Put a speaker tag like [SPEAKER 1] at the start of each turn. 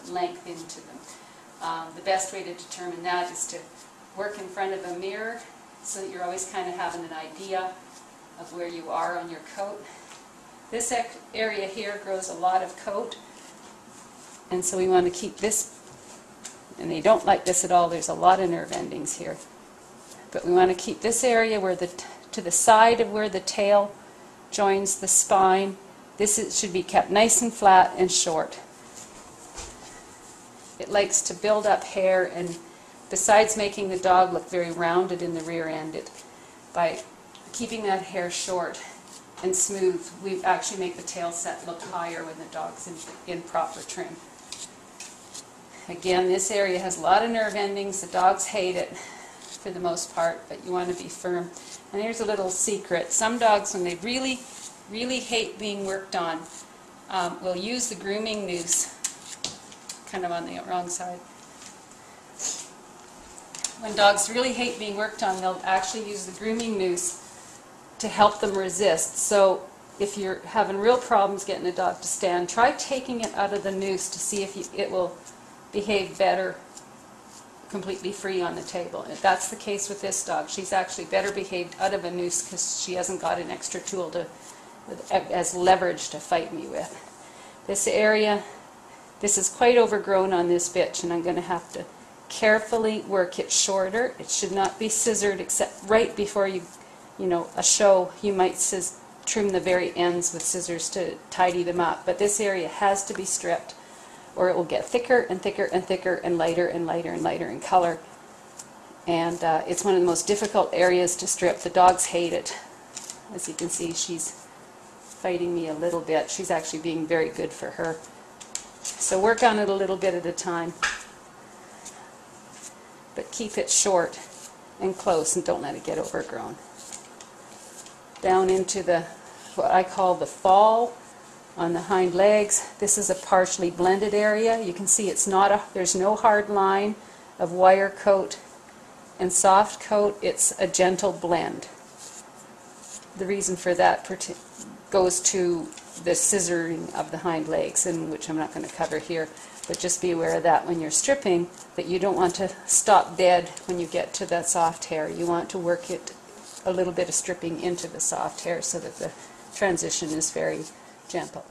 [SPEAKER 1] length into them. The best way to determine that is to work in front of a mirror so that you're always kind of having an idea of where you are on your coat. This area here grows a lot of coat, and so we want to keep this, and they don't like this at all. There's a lot of nerve endings here. But we want to keep this area where to the side of where the tail joins the spine. Should be kept nice and flat and short. It likes to build up hair, and besides making the dog look very rounded in the rear end, by keeping that hair short and smooth, we actually make the tail set look higher when the dog's in proper trim. Again, this area has a lot of nerve endings. The dogs hate it for the most part, but you want to be firm. And here's a little secret. Some dogs, when they really, really hate being worked on, will use the grooming noose, kind of on the wrong side. When dogs really hate being worked on, they'll actually use the grooming noose to help them resist. So if you're having real problems getting a dog to stand, try taking it out of the noose to see if it will behave better completely free on the table. If that's the case with this dog, she's actually better behaved out of a noose because she hasn't got an extra tool as leverage to fight me with. This area, this is quite overgrown on this bitch, and I'm going to have to carefully work it shorter. It should not be scissored, except right before a show, you might trim the very ends with scissors to tidy them up. But this area has to be stripped, or it will get thicker and thicker and thicker and lighter and lighter and lighter in color. And it's one of the most difficult areas to strip. The dogs hate it. As you can see, she's fighting me a little bit. She's actually being very good for her. So work on it a little bit at a time. But keep it short and close, and don't let it get overgrown. Down into what I call the fall on the hind legs. This is a partially blended area. You can see there's no hard line of wire coat and soft coat. It's a gentle blend. The reason for that goes to the scissoring of the hind legs, which I'm not going to cover here, but just be aware of that when you're stripping, that you don't want to stop dead when you get to that soft hair. You want to work it a little bit of stripping into the soft hair so that the transition is very gentle.